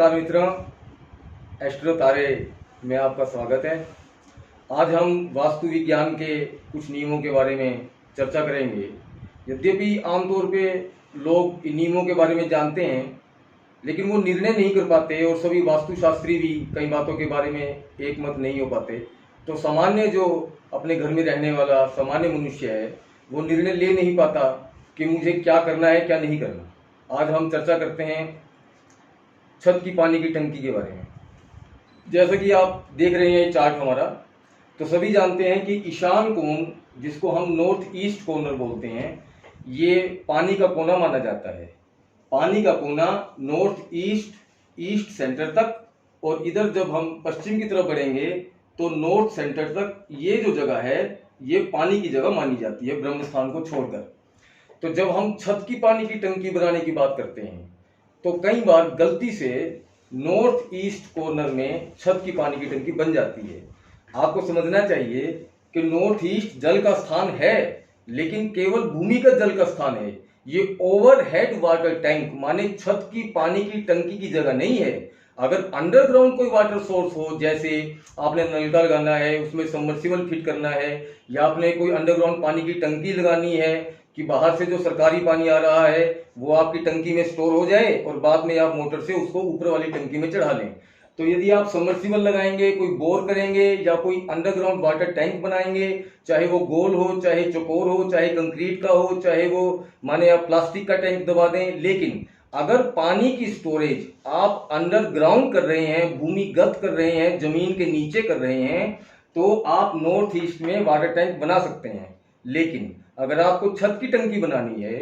नमस्कार मित्रों, एस्ट्रो तारे में आपका स्वागत है। आज हम वास्तु विज्ञान के कुछ नियमों के बारे में चर्चा करेंगे। यद्यपि आमतौर पे लोग इन नियमों के बारे में जानते हैं, लेकिन वो निर्णय नहीं कर पाते और सभी वास्तुशास्त्री भी कई बातों के बारे में एक मत नहीं हो पाते। तो सामान्य जो अपने घर में रहने वाला सामान्य मनुष्य है, वो निर्णय ले नहीं पाता कि मुझे क्या करना है क्या नहीं करना। आज हम चर्चा करते हैं छत की पानी की टंकी के बारे में। जैसा कि आप देख रहे हैं ये चार्ट हमारा, तो सभी जानते हैं कि ईशान कोण, जिसको हम नॉर्थ ईस्ट कॉर्नर बोलते हैं, ये पानी का कोना माना जाता है। पानी का कोना नॉर्थ ईस्ट सेंटर तक, और इधर जब हम पश्चिम की तरफ बढ़ेंगे तो नॉर्थ सेंटर तक ये जो जगह है ये पानी की जगह मानी जाती है, ब्रह्म स्थान को छोड़कर। तो जब हम छत की पानी की टंकी बनाने की बात करते हैं तो कई बार गलती से नॉर्थ ईस्ट कॉर्नर में छत की पानी की टंकी बन जाती है। आपको समझना चाहिए कि नॉर्थ ईस्ट जल का स्थान है, लेकिन केवल भूमिगत जल का स्थान है। ये ओवरहेड वाटर टैंक माने छत की पानी की टंकी की जगह नहीं है। अगर अंडरग्राउंड कोई वाटर सोर्स हो, जैसे आपने नलका लगाना है, उसमें सबमर्सिबल फिट करना है, या आपने कोई अंडरग्राउंड पानी की टंकी लगानी है कि बाहर से जो सरकारी पानी आ रहा है वो आपकी टंकी में स्टोर हो जाए और बाद में आप मोटर से उसको ऊपर वाली टंकी में चढ़ा लें। तो यदि आप सबमर्सिबल लगाएंगे, कोई बोर करेंगे या कोई अंडरग्राउंड वाटर टैंक बनाएंगे, चाहे वो गोल हो, चाहे चौकोर हो, चाहे कंक्रीट का हो, चाहे वो माने आप प्लास्टिक का टैंक दबा दें, लेकिन अगर पानी की स्टोरेज आप अंडरग्राउंड कर रहे हैं, भूमिगत कर रहे हैं, जमीन के नीचे कर रहे हैं, तो आप नॉर्थ ईस्ट में वाटर टैंक बना सकते हैं। लेकिन अगर आपको छत की टंकी बनानी है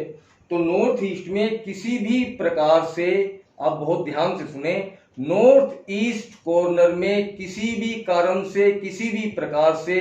तो नॉर्थ ईस्ट में किसी भी प्रकार से, आप बहुत ध्यान से सुने, नॉर्थ ईस्ट कॉर्नर में किसी भी कारण से, किसी भी प्रकार से,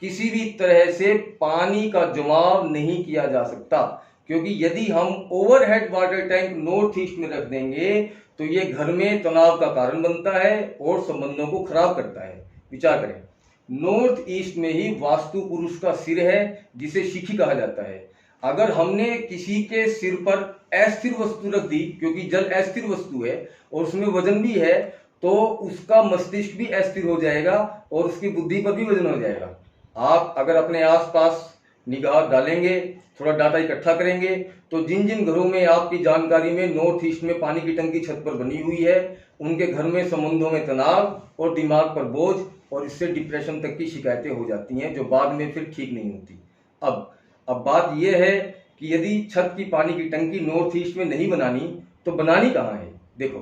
किसी भी तरह से पानी का जमाव नहीं किया जा सकता। क्योंकि यदि हम overhead water tank north east में रख देंगे तो ये घर में तनाव का कारण बनता है और संबंधों को खराब करता है। विचार करें, नॉर्थ ईस्ट में ही वास्तु पुरुष का सिर है, जिसे शिखी कहा जाता है। अगर हमने किसी के सिर पर अस्थिर वस्तु रख दी, क्योंकि जल अस्थिर वस्तु है और उसमें वजन भी है, तो उसका मस्तिष्क भी अस्थिर हो जाएगा और उसकी बुद्धि पर भी वजन हो जाएगा। आप अगर अपने आसपास निगाह डालेंगे, थोड़ा डाटा इकट्ठा करेंगे, तो जिन जिन घरों में आपकी जानकारी में नॉर्थ ईस्ट में पानी की टंकी छत पर बनी हुई है, उनके घर में संबंधों में तनाव और दिमाग पर बोझ और इससे डिप्रेशन तक की शिकायतें हो जाती हैं, जो बाद में फिर ठीक नहीं होती। अब बात यह है कि यदि छत की पानी की टंकी नॉर्थ ईस्ट में नहीं बनानी तो बनानी कहाँ है। देखो,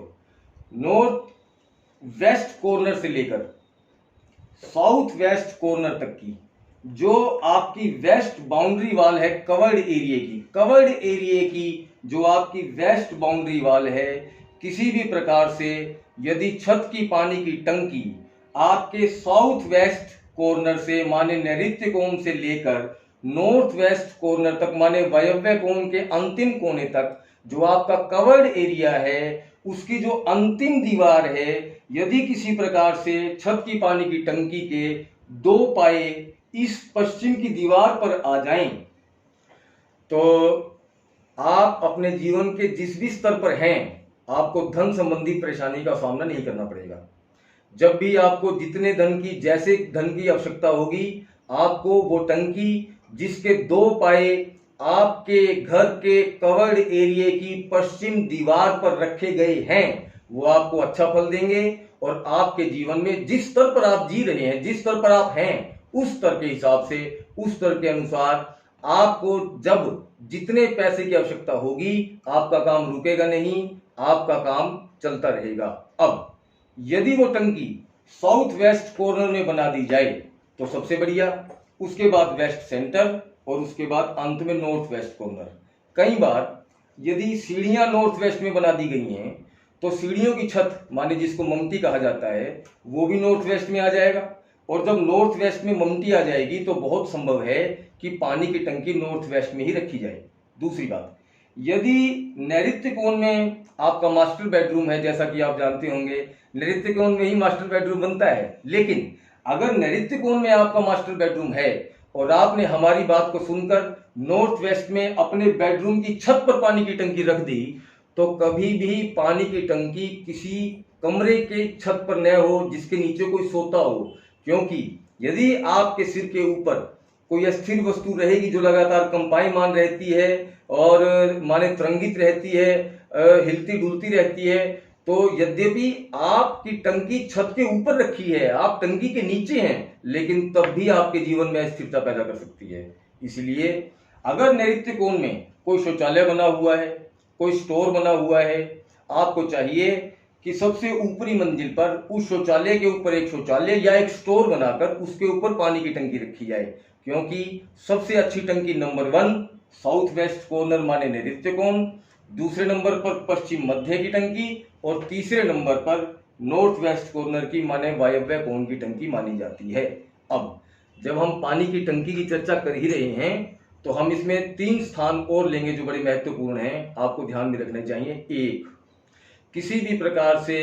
नॉर्थ वेस्ट कॉर्नर से लेकर साउथ वेस्ट कॉर्नर तक की जो आपकी वेस्ट बाउंड्री वाल है, कवर्ड एरिया की जो आपकी वेस्ट बाउंड्री वाल है, किसी भी प्रकार से यदि छत की पानी की टंकी आपके साउथ वेस्ट कॉर्नर से माने नैऋत्य कोण से लेकर नॉर्थ वेस्ट कॉर्नर तक माने वायव्य कोण के अंतिम कोने तक जो आपका कवर्ड एरिया है, उसकी जो अंतिम दीवार है, यदि किसी प्रकार से छत की पानी की टंकी के 2 पाए इस पश्चिम की दीवार पर आ जाएं, तो आप अपने जीवन के जिस भी स्तर पर हैं, आपको धन संबंधी परेशानी का सामना नहीं करना पड़ेगा। जब भी आपको जितने धन की, जैसे धन की आवश्यकता होगी, आपको वो टंकी जिसके 2 पाए आपके घर के कवर्ड एरिया की पश्चिम दीवार पर रखे गए हैं, वो आपको अच्छा फल देंगे और आपके जीवन में जिस स्तर पर आप जी रहे हैं, जिस स्तर पर आप हैं, उस स्तर के हिसाब से, उस स्तर के अनुसार आपको जब जितने पैसे की आवश्यकता होगी, आपका काम रुकेगा नहीं, आपका काम चलता रहेगा। अब यदि वो टंकी साउथ वेस्ट कॉर्नर में बना दी जाए तो सबसे बढ़िया, उसके बाद वेस्ट सेंटर और उसके बाद अंत में नॉर्थ वेस्ट कॉर्नर। कई बार यदि सीढ़ियां नॉर्थ वेस्ट में बना दी गई हैं तो सीढ़ियों की छत माने जिसको ममटी कहा जाता है, वो भी नॉर्थ वेस्ट में आ जाएगा। और जब नॉर्थ वेस्ट में ममटी आ जाएगी तो बहुत संभव है कि पानी की टंकी नॉर्थ वेस्ट में ही रखी जाए। दूसरी बात, यदि नैऋत्य कोण में आपका मास्टर बेडरूम है, जैसा कि आप जानते होंगे नैऋत्य कोण में ही मास्टर बेडरूम बनता है, लेकिन अगर नैऋत्य कोण में आपका मास्टर बेडरूम है और आपने हमारी बात को सुनकर नॉर्थ वेस्ट में अपने बेडरूम की छत पर पानी की टंकी रख दी, तो कभी भी पानी की टंकी किसी कमरे के छत पर न हो जिसके नीचे कोई सोता हो, क्योंकि यदि आपके सिर के ऊपर कोई अस्थिर वस्तु रहेगी जो लगातार कंपायमान रहती है और माने तरंगित रहती है, हिलती डुलती रहती है, तो यद्यपि आपकी टंकी छत के ऊपर रखी है, आप टंकी के नीचे हैं, लेकिन तब भी आपके जीवन में अस्थिरता पैदा कर सकती है। इसलिए अगर नैऋत्य कोण में कोई शौचालय बना हुआ है, कोई स्टोर बना हुआ है, आपको चाहिए कि सबसे ऊपरी मंजिल पर उस शौचालय के ऊपर एक शौचालय या एक स्टोर बनाकर उसके ऊपर पानी की टंकी रखी जाए, क्योंकि सबसे अच्छी टंकी नंबर 1 साउथ वेस्ट कॉर्नर माने नैऋत्य कोण, दूसरे नंबर पर पश्चिम मध्य की टंकी और तीसरे नंबर पर नॉर्थ वेस्ट कॉर्नर की माने वायव्य कोण की टंकी मानी जाती है। अब जब हम पानी की टंकी की चर्चा कर ही रहे हैं तो हम इसमें 3 स्थान और लेंगे जो बड़े महत्वपूर्ण हैं, आपको ध्यान में रखने चाहिए। एक, किसी भी प्रकार से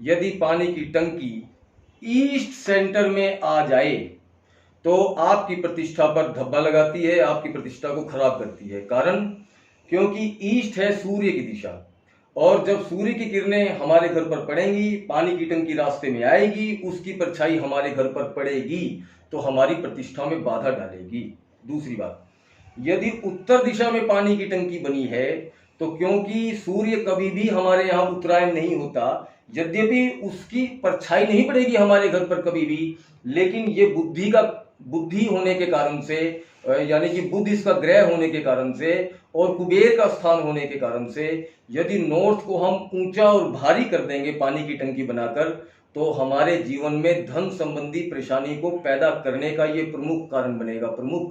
यदि पानी की टंकी ईस्ट सेंटर में आ जाए तो आपकी प्रतिष्ठा पर धब्बा लगाती है, आपकी प्रतिष्ठा को खराब करती है। कारण, क्योंकि ईस्ट है सूर्य की दिशा, और जब सूर्य की किरणें हमारे घर पर पड़ेंगी, पानी की टंकी रास्ते में आएगी, उसकी परछाई हमारे घर पर पड़ेगी तो हमारी प्रतिष्ठा में बाधा डालेगी। दूसरी बात, यदि उत्तर दिशा में पानी की टंकी बनी है तो क्योंकि सूर्य कभी भी हमारे यहाँ उत्तरायण नहीं होता, यद्यपि उसकी परछाई नहीं पड़ेगी हमारे घर पर कभी भी, लेकिन ये बुद्धि होने के कारण से, यानी कि बुध इसका ग्रह होने के कारण से और कुबेर का स्थान होने के कारण से, यदि नॉर्थ को हम ऊंचा और भारी कर देंगे पानी की टंकी बनाकर, तो हमारे जीवन में धन संबंधी परेशानी को पैदा करने का ये प्रमुख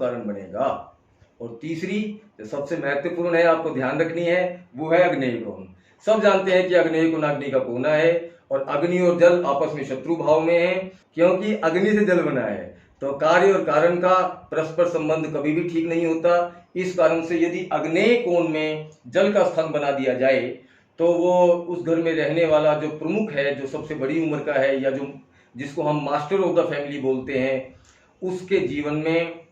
कारण बनेगा। और तीसरी जो सबसे महत्वपूर्ण है, आपको ध्यान रखनी है, वो है अग्नेय कोण। सब जानते हैं कि अग्नेय कोण अग्नि का कोना है और अग्नि और जल आपस में शत्रु भाव में है, क्योंकि अग्नि से जल बना है, तो कार्य और कारण का परस्पर संबंध कभी भी ठीक नहीं होता। इस कारण से यदि अग्नेय कोण में जल का स्थान बना दिया जाए तो वो उस घर में रहने वाला जो प्रमुख है, जो सबसे बड़ी उम्र का है, या जो जिसको हम मास्टर ऑफ द फैमिली बोलते हैं, उसके जीवन में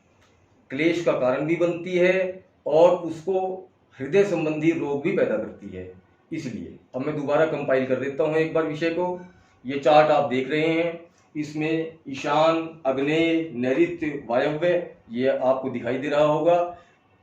क्लेश का कारण भी बनती है और उसको हृदय संबंधी रोग भी पैदा करती है। इसलिए अब मैं दोबारा कंपाइल कर देता हूँ एक बार विषय को। ये चार्ट आप देख रहे हैं, इसमें ईशान, अग्नेय, नैऋत्य, वायव्य ये आपको दिखाई दे रहा होगा।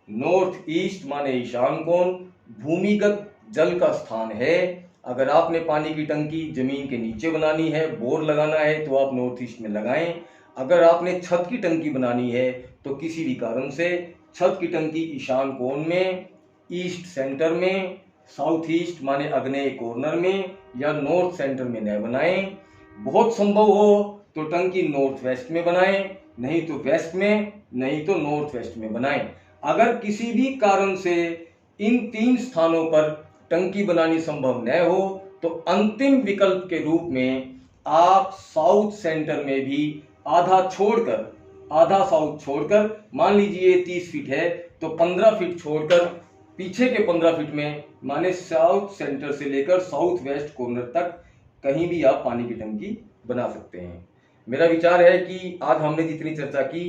नॉर्थ ईस्ट माने ईशान कोण भूमिगत जल का स्थान है। अगर आपने पानी की टंकी जमीन के नीचे बनानी है, बोर लगाना है, तो आप नॉर्थ ईस्ट में लगाएं। अगर आपने छत की टंकी बनानी है तो किसी भी कारण से छत की टंकी ईशान कोण में, ईस्ट सेंटर में, साउथ ईस्ट माने अग्नेय कॉर्नर में या नॉर्थ सेंटर में न बनाएं। बहुत संभव हो तो टंकी नॉर्थ वेस्ट में बनाएं, नहीं तो वेस्ट में, नहीं तो नॉर्थ वेस्ट में बनाएं। अगर किसी भी कारण से इन 3 स्थानों पर टंकी बनानी संभव न हो तो अंतिम विकल्प के रूप में आप साउथ सेंटर में भी आधा साउथ छोड़कर, मान लीजिए 30 फीट है तो 15 फीट छोड़कर पीछे के 15 फीट में माने साउथ सेंटर से लेकर साउथ वेस्ट कॉर्नर तक कहीं भी आप पानी की टंकी बना सकते हैं। मेरा विचार है कि आज हमने जितनी चर्चा की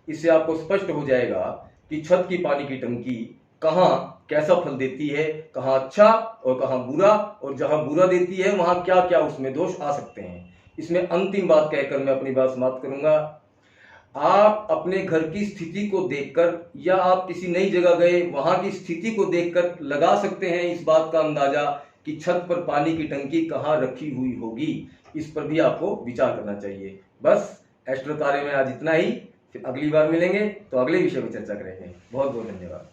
इससे आपको स्पष्ट हो जाएगा कि छत की पानी की टंकी कहाँ कैसा फल देती है, कहाँ अच्छा और कहाँ बुरा, और जहाँ बुरा देती है वहाँ क्या क्या उसमें दोष आ सकते हैं। इसमें अंतिम बात कहकर मैं अपनी बात समाप्त करूंगा। आप अपने घर की स्थिति को देखकर या आप किसी नई जगह गए वहां की स्थिति को देखकर लगा सकते हैं इस बात का अंदाजा कि छत पर पानी की टंकी कहाँ रखी हुई होगी। इस पर भी आपको विचार करना चाहिए। बस एस्ट्रो तारे में आज इतना ही, फिर अगली बार मिलेंगे तो अगले विषय पर चर्चा करेंगे। बहुत बहुत धन्यवाद।